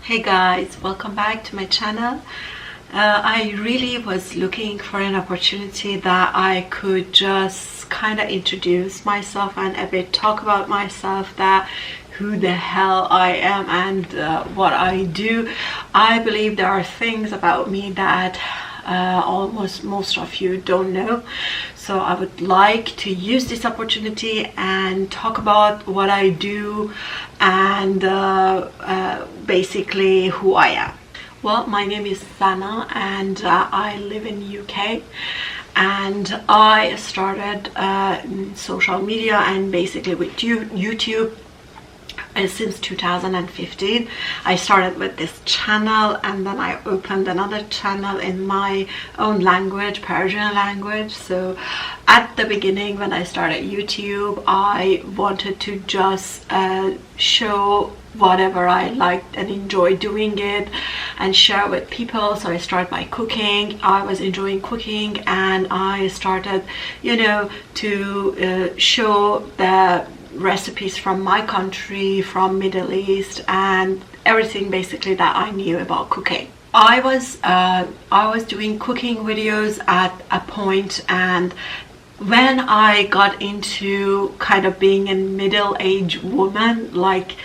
Hey guys, welcome back to my channel. I really was looking for an opportunity that I could just kind of introduce myself and a bit talk about myself, that who the hell I am and what I do. I believe there are things about me that almost most of you don't know. So I would like to use this opportunity and talk about what I do and basically who I am. Well, my name is Sana and I live in UK, and I started social media and basically with YouTube since 2015. I started with this channel and then I opened another channel in my own language, Persian language. So at the beginning when I started YouTube, I wanted to just show whatever I liked and enjoy doing it and share with people. So I started by cooking. I was enjoying cooking and I started, to show the recipes from my country, from Middle East, and everything basically that I knew about cooking. I was doing cooking videos at a point, and when I got into kind of being a middle-aged woman, like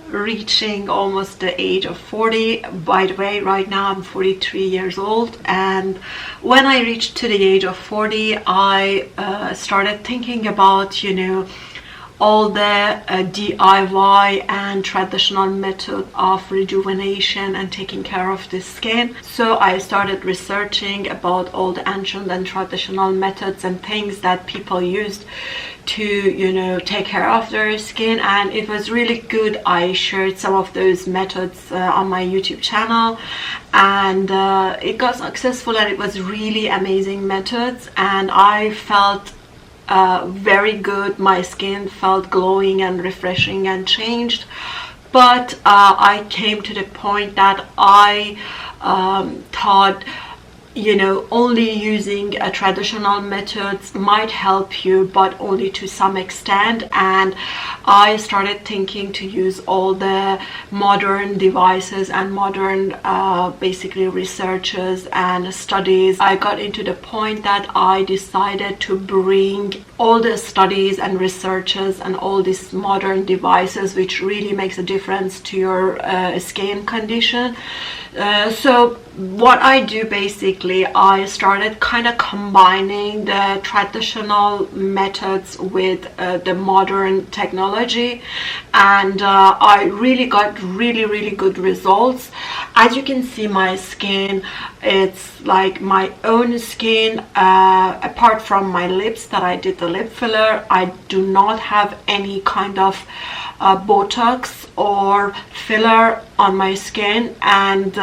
reaching almost the age of 40. By the way, right now I'm 43 years old, and when I reached to the age of 40, I started thinking about all the DIY and traditional method of rejuvenation and taking care of the skin. So I started researching about all the ancient and traditional methods and things that people used to take care of their skin, and it was really good. I shared some of those methods on my YouTube channel, and it got successful, and it was really amazing methods, and I felt very good. My skin felt glowing and refreshing and changed. But I came to the point that I thought only using traditional methods might help you, but only to some extent. And I started thinking to use all the modern devices and modern basically researches and studies. I got into the point that I decided to bring all the studies and researches and all these modern devices which really makes a difference to your skin condition. So what I do basically, I started kind of combining the traditional methods with the modern technology, and I really got really good results. As you can see, my skin, it's like my own skin, apart from my lips that I did the lip filler. I do not have any kind of Botox or filler on my skin, and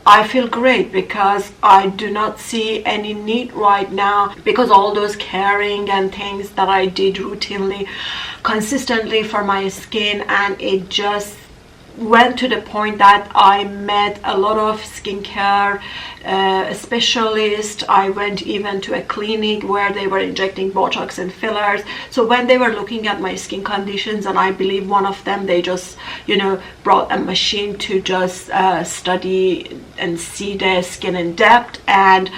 I feel great because I do not see any need right now, because all those caring and things that I did routinely, consistently for my skin, and it just went to the point that I met a lot of skincare specialists. I went even to a clinic where they were injecting Botox and fillers. So when they were looking at my skin conditions, and I believe one of them, they just brought a machine to just study and see the skin in depth, and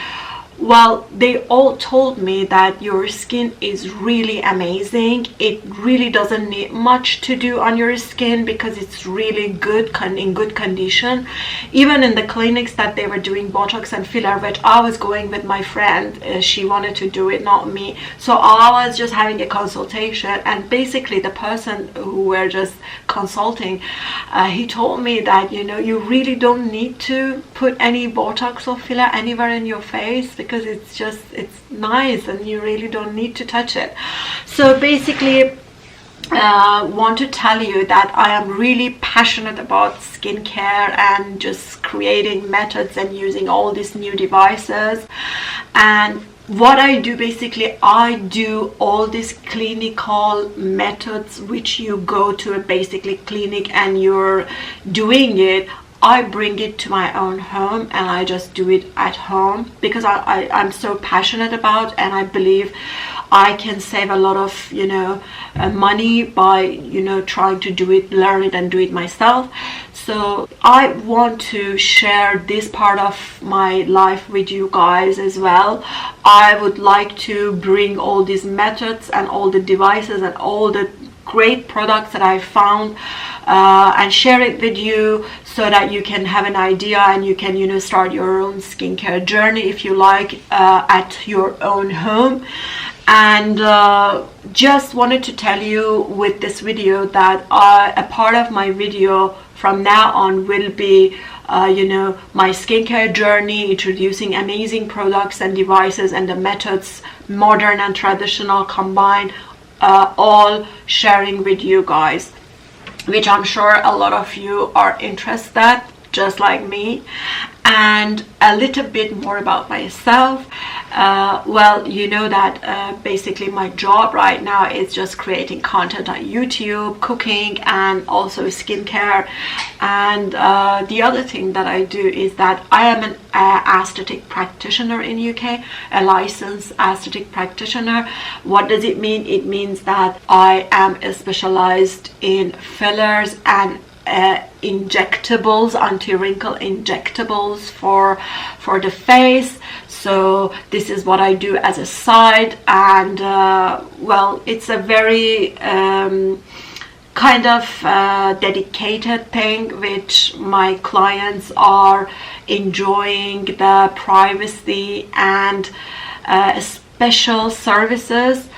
well, they all told me that your skin is really amazing. It really doesn't need much to do on your skin because it's really good, in good condition. Even in the clinics that they were doing Botox and filler, which I was going with my friend, she wanted to do it, not me. So I was just having a consultation, and basically the person who were just consulting, he told me that you really don't need to put any Botox or filler anywhere in your face, because it's nice and you really don't need to touch it. So basically want to tell you that I am really passionate about skincare and just creating methods and using all these new devices. And what I do basically, I do all these clinical methods which you go to a basically clinic and you're doing it. I bring it to my own home and I just do it at home because I'm so passionate about, and I believe I can save a lot of money by trying to do it, learn it and do it myself. So I want to share this part of my life with you guys as well. I would like to bring all these methods and all the devices and all the great products that I found and share it with you so that you can have an idea and you can start your own skincare journey if you like at your own home. And just wanted to tell you with this video that a part of my video from now on will be my skincare journey, introducing amazing products and devices and the methods, modern and traditional combined, all sharing with you guys, which I'm sure a lot of you are interested, just like me. And a little bit more about myself. Well, you know that basically my job right now is just creating content on YouTube, cooking, and also skincare. And the other thing that I do is that I am an aesthetic practitioner in UK, a licensed aesthetic practitioner. What does it mean? It means that I am specialized in fillers and injectables, anti-wrinkle injectables for the face. So this is what I do as a side, and well, it's a very kind of dedicated thing which my clients are enjoying, the privacy and special services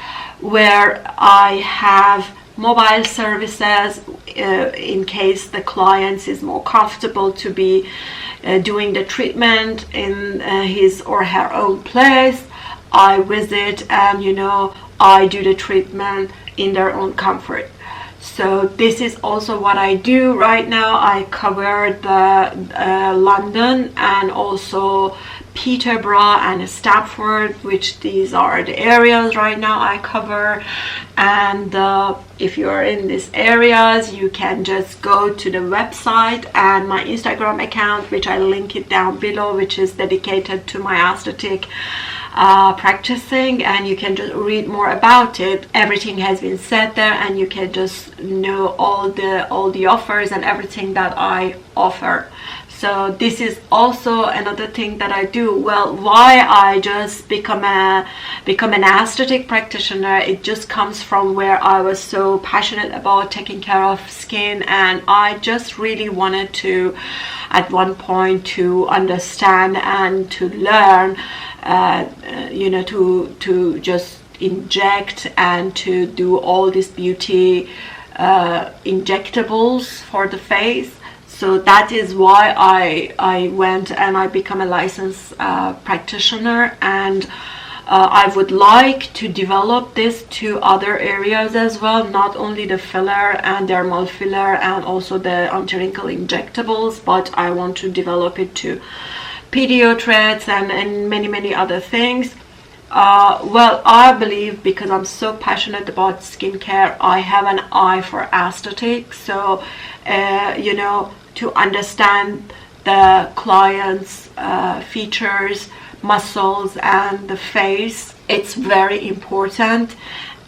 where I have mobile services in case the client is more comfortable to be doing the treatment in his or her own place. I visit and I do the treatment in their own comfort. So this is also what I do right now. I cover the London and also Peterborough and Stamford, which these are the areas right now I cover. And if you're in these areas, you can just go to the website and my Instagram account, which I link it down below, which is dedicated to my aesthetic practicing, and you can just read more about it. Everything has been said there, and you can just know all the offers and everything that I offer. So this is also another thing that I do. Well, why I just become an aesthetic practitioner, it just comes from where I was so passionate about taking care of skin, and I just really wanted to at one point to understand and to learn to just inject and to do all these beauty injectables for the face. So that is why I went and I become a licensed practitioner, and I would like to develop this to other areas as well, not only the filler and dermal filler and also the anti-wrinkle injectables, but I want to develop it to pedio threads and many other things. Well, I believe because I'm so passionate about skincare, I have an eye for aesthetics. So to understand the client's features, muscles and the face, it's very important,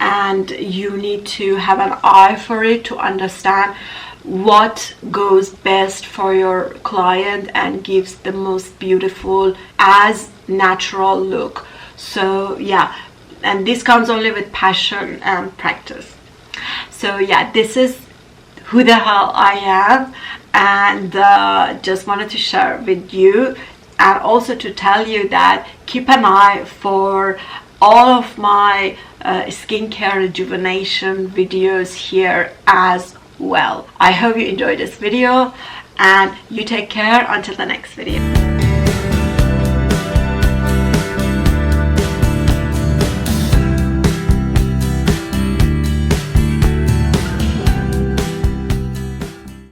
and you need to have an eye for it to understand what goes best for your client and gives the most beautiful as natural look. So yeah, and this comes only with passion and practice. So yeah, this is who the hell I am, and just wanted to share with you, and also to tell you that keep an eye for all of my skincare rejuvenation videos here as well. I hope you enjoyed this video, and you take care until the next video.